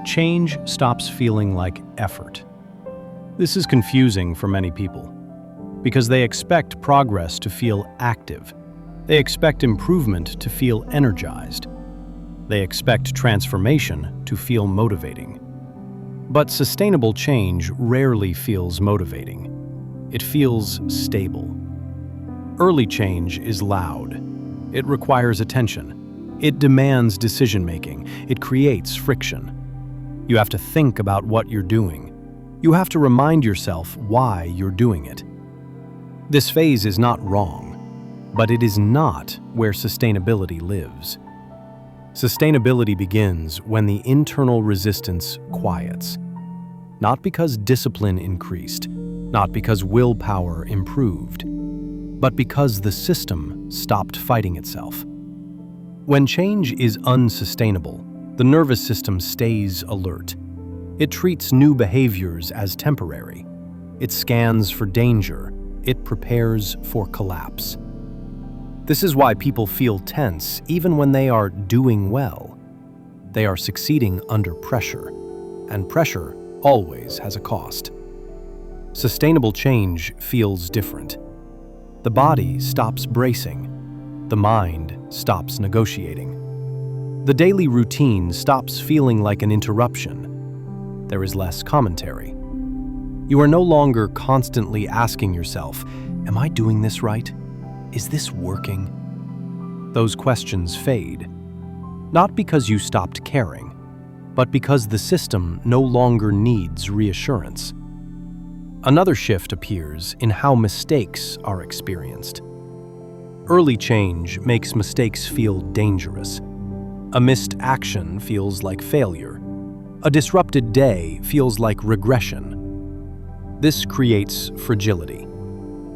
Change stops feeling like effort. This is confusing for many people, because they expect progress to feel active. They expect improvement to feel energized. They expect transformation to feel motivating. But sustainable change rarely feels motivating. It feels stable. Early change is loud. It requires attention. It demands decision-making. It creates friction. You have to think about what you're doing. You have to remind yourself why you're doing it. This phase is not wrong. But it is not where sustainability lives. Sustainability begins when the internal resistance quiets. Not because discipline increased, not because willpower improved, but because the system stopped fighting itself. When change is unsustainable, the nervous system stays alert. It treats new behaviors as temporary. It scans for danger. It prepares for collapse. This is why people feel tense even when they are doing well. They are succeeding under pressure, and pressure always has a cost. Sustainable change feels different. The body stops bracing. The mind stops negotiating. The daily routine stops feeling like an interruption. There is less commentary. You are no longer constantly asking yourself, "Am I doing this right? Is this working?" Those questions fade. Not because you stopped caring, but because the system no longer needs reassurance. Another shift appears in how mistakes are experienced. Early change makes mistakes feel dangerous. A missed action feels like failure. A disrupted day feels like regression. This creates fragility,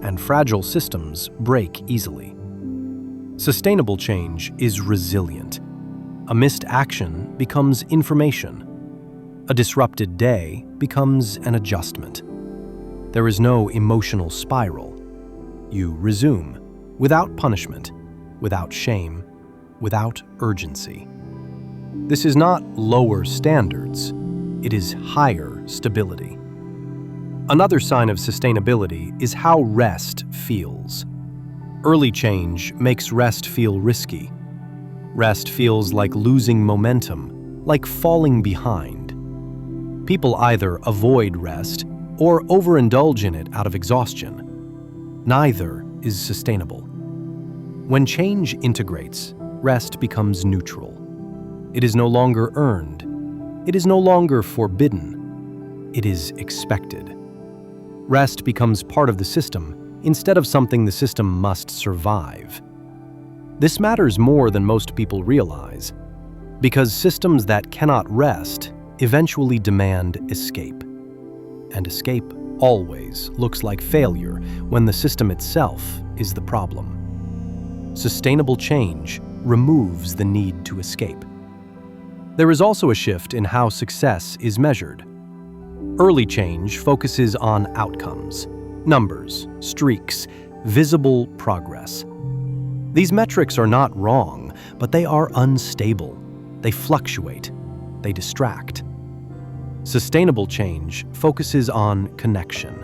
and fragile systems break easily. Sustainable change is resilient. A missed action becomes information. A disrupted day becomes an adjustment. There is no emotional spiral. You resume, without punishment, without shame, without urgency. This is not lower standards, it is higher stability. Another sign of sustainability is how rest feels. Early change makes rest feel risky. Rest feels like losing momentum, like falling behind. People either avoid rest or overindulge in it out of exhaustion. Neither is sustainable. When change integrates, rest becomes neutral. It is no longer earned. It is no longer forbidden. It is expected. Rest becomes part of the system instead of something the system must survive. This matters more than most people realize, because systems that cannot rest eventually demand escape. And escape always looks like failure when the system itself is the problem. Sustainable change removes the need to escape. There is also a shift in how success is measured. Early change focuses on outcomes, numbers, streaks, visible progress. These metrics are not wrong, but they are unstable. They fluctuate. They distract. Sustainable change focuses on connection.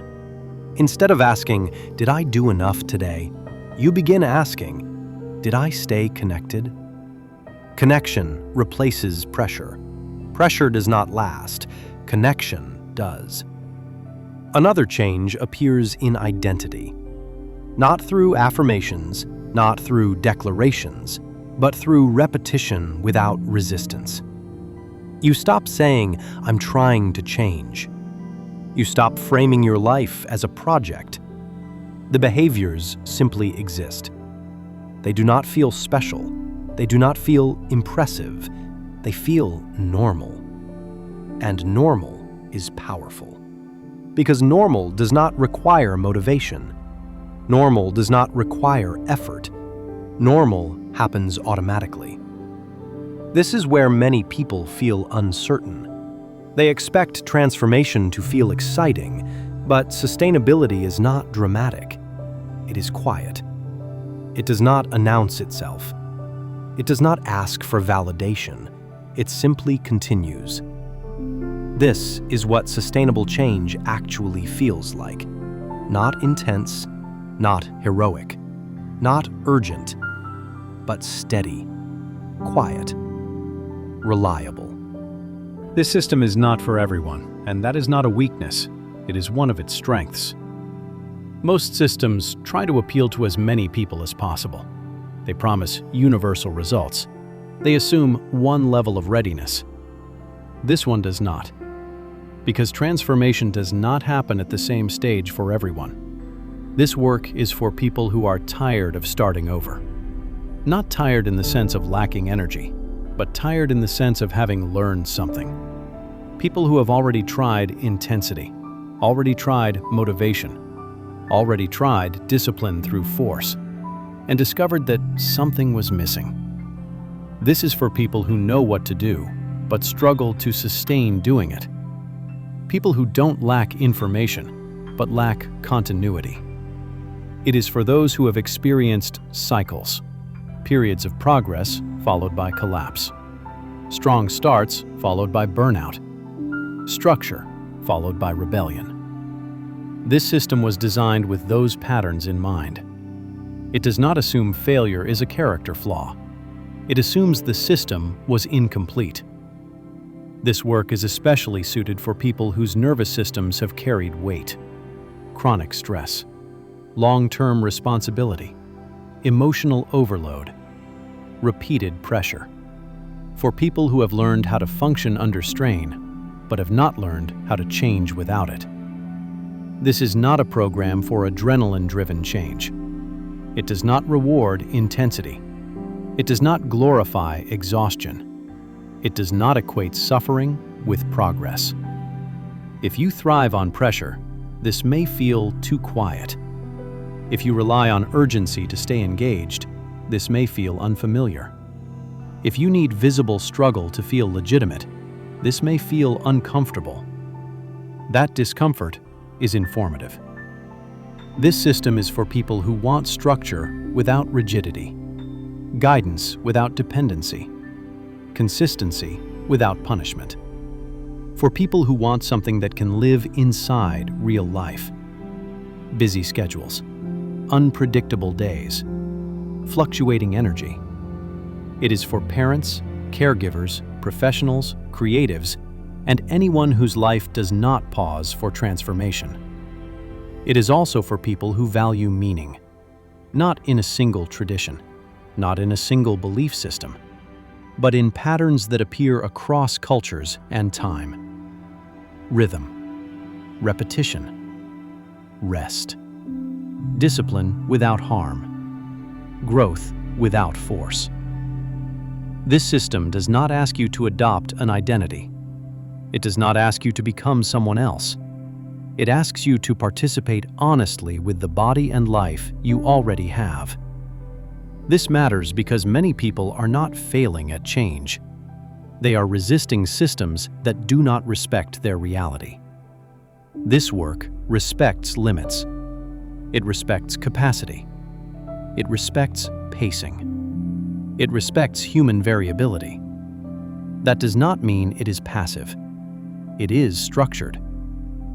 Instead of asking, "Did I do enough today?" you begin asking, "Did I stay connected?" Connection replaces pressure. Pressure does not last. Connection does. Another change appears in identity. Not through affirmations, not through declarations, but through repetition without resistance. You stop saying, "I'm trying to change." You stop framing your life as a project. The behaviors simply exist. They do not feel special. They do not feel impressive. They feel normal. And normal is powerful. Because normal does not require motivation. Normal does not require effort. Normal happens automatically. This is where many people feel uncertain. They expect transformation to feel exciting, but sustainability is not dramatic. It is quiet. It does not announce itself. It does not ask for validation. It simply continues. This is what sustainable change actually feels like. Not intense, not heroic, not urgent, but steady, quiet, reliable. This system is not for everyone, and that is not a weakness. It is one of its strengths. Most systems try to appeal to as many people as possible. They promise universal results. They assume one level of readiness. This one does not, because transformation does not happen at the same stage for everyone. This work is for people who are tired of starting over. Not tired in the sense of lacking energy, but tired in the sense of having learned something. People who have already tried intensity, already tried motivation, already tried discipline through force, and discovered that something was missing. This is for people who know what to do, but struggle to sustain doing it. People who don't lack information, but lack continuity. It is for those who have experienced cycles, periods of progress followed by collapse, strong starts followed by burnout, structure followed by rebellion. This system was designed with those patterns in mind. It does not assume failure is a character flaw. It assumes the system was incomplete. This work is especially suited for people whose nervous systems have carried weight, chronic stress, long-term responsibility, emotional overload, repeated pressure. For people who have learned how to function under strain, but have not learned how to change without it. This is not a program for adrenaline-driven change. It does not reward intensity. It does not glorify exhaustion. It does not equate suffering with progress. If you thrive on pressure, this may feel too quiet. If you rely on urgency to stay engaged, this may feel unfamiliar. If you need visible struggle to feel legitimate, this may feel uncomfortable. That discomfort is informative. This system is for people who want structure without rigidity, guidance without dependency, consistency without punishment. For people who want something that can live inside real life. Busy schedules, unpredictable days, fluctuating energy. It is for parents, caregivers, professionals, creatives, and anyone whose life does not pause for transformation. It is also for people who value meaning, not in a single tradition, not in a single belief system, but in patterns that appear across cultures and time. Rhythm, repetition, rest, discipline without harm, growth without force. This system does not ask you to adopt an identity. It does not ask you to become someone else. It asks you to participate honestly with the body and life you already have. This matters because many people are not failing at change. They are resisting systems that do not respect their reality. This work respects limits. It respects capacity. It respects pacing. It respects human variability. That does not mean it is passive. It is structured.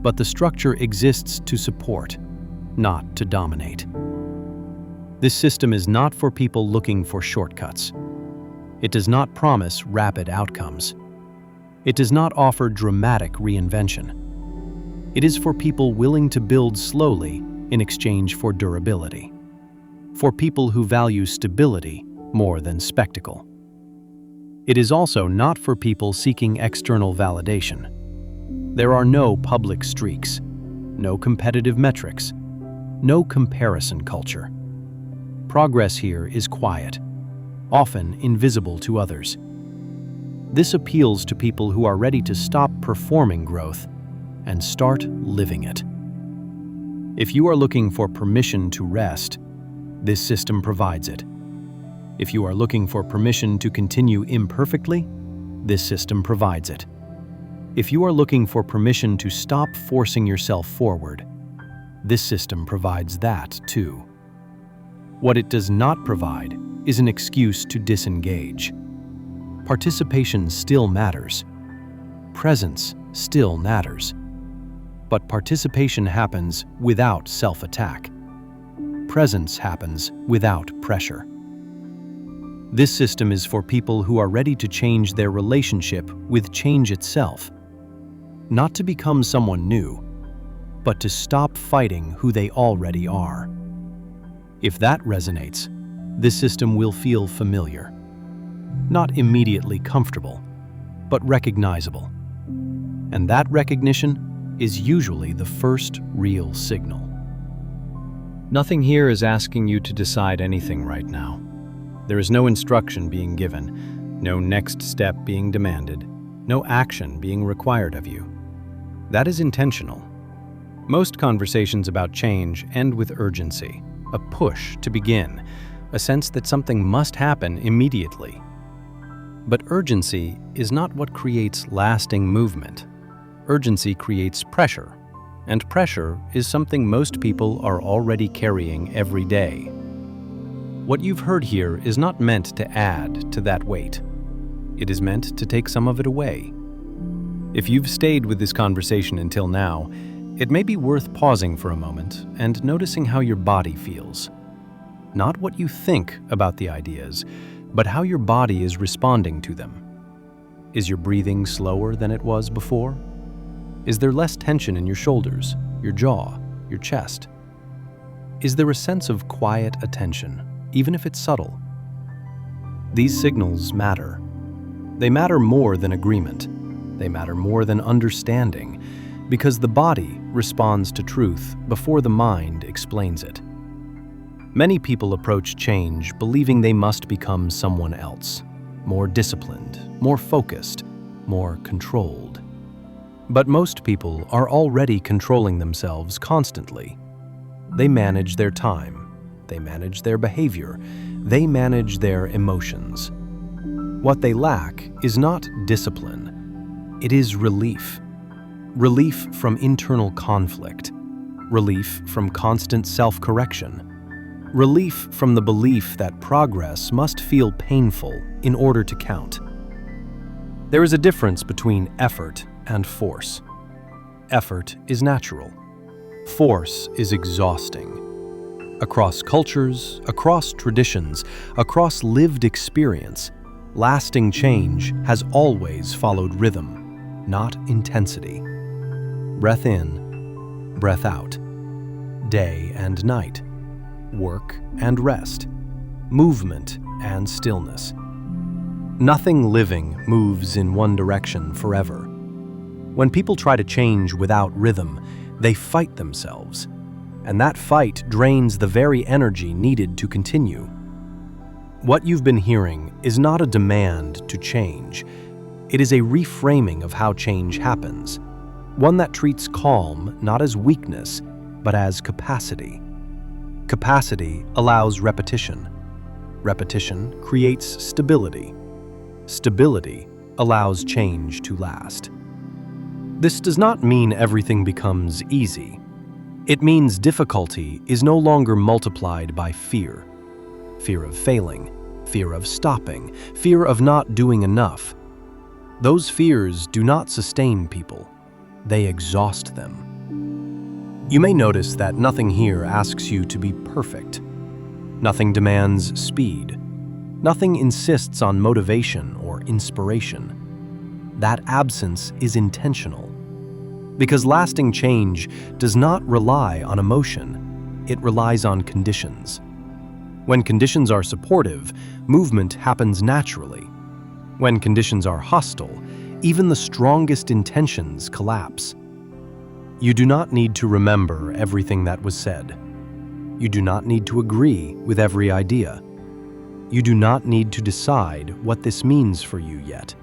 But the structure exists to support, not to dominate. This system is not for people looking for shortcuts. It does not promise rapid outcomes. It does not offer dramatic reinvention. It is for people willing to build slowly in exchange for durability. For people who value stability more than spectacle. It is also not for people seeking external validation. There are no public streaks, no competitive metrics, no comparison culture. Progress here is quiet, often invisible to others. This appeals to people who are ready to stop performing growth and start living it. If you are looking for permission to rest, this system provides it. If you are looking for permission to continue imperfectly, this system provides it. If you are looking for permission to stop forcing yourself forward, this system provides that too. What it does not provide is an excuse to disengage. Participation still matters. Presence still matters. But participation happens without self-attack. Presence happens without pressure. This system is for people who are ready to change their relationship with change itself. Not to become someone new, but to stop fighting who they already are. If that resonates, this system will feel familiar. Not immediately comfortable, but recognizable. And that recognition is usually the first real signal. Nothing here is asking you to decide anything right now. There is no instruction being given, no next step being demanded, no action being required of you. That is intentional. Most conversations about change end with urgency, a push to begin, a sense that something must happen immediately. But urgency is not what creates lasting movement. Urgency creates pressure, and pressure is something most people are already carrying every day. What you've heard here is not meant to add to that weight. It is meant to take some of it away. If you've stayed with this conversation until now, it may be worth pausing for a moment and noticing how your body feels. Not what you think about the ideas, but how your body is responding to them. Is your breathing slower than it was before? Is there less tension in your shoulders, your jaw, your chest? Is there a sense of quiet attention, even if it's subtle? These signals matter. They matter more than agreement. They matter more than understanding, because the body responds to truth before the mind explains it. Many people approach change believing they must become someone else, more disciplined, more focused, more controlled. But most people are already controlling themselves constantly. They manage their time, they manage their behavior, they manage their emotions. What they lack is not discipline, it is relief. Relief from internal conflict, relief from constant self-correction, relief from the belief that progress must feel painful in order to count. There is a difference between effort and force. Effort is natural. Force is exhausting. Across cultures, across traditions, across lived experience, lasting change has always followed rhythm, not intensity. Breath in, breath out. Day and night. Work and rest. Movement and stillness. Nothing living moves in one direction forever. When people try to change without rhythm, they fight themselves, and that fight drains the very energy needed to continue. What you've been hearing is not a demand to change. It is a reframing of how change happens, one that treats calm not as weakness, but as capacity. Capacity allows repetition. Repetition creates stability. Stability allows change to last. This does not mean everything becomes easy. It means difficulty is no longer multiplied by fear. Fear of failing, fear of stopping, fear of not doing enough. Those fears do not sustain people. They exhaust them. You may notice that nothing here asks you to be perfect. Nothing demands speed. Nothing insists on motivation or inspiration. That absence is intentional. Because lasting change does not rely on emotion, it relies on conditions. When conditions are supportive, movement happens naturally. When conditions are hostile, even the strongest intentions collapse. You do not need to remember everything that was said. You do not need to agree with every idea. You do not need to decide what this means for you yet.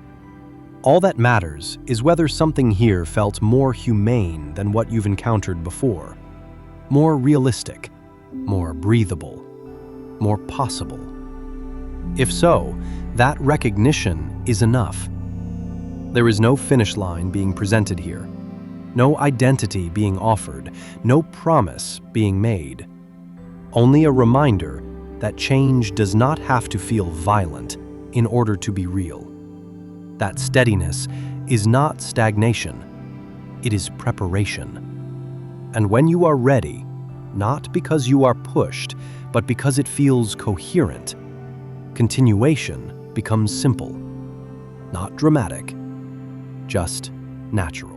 All that matters is whether something here felt more humane than what you've encountered before, more realistic, more breathable, more possible. If so, that recognition is enough. There is no finish line being presented here, no identity being offered, no promise being made. Only a reminder that change does not have to feel violent in order to be real. That steadiness is not stagnation, it is preparation. And when you are ready, not because you are pushed, but because it feels coherent, continuation becomes simple, not dramatic, just natural.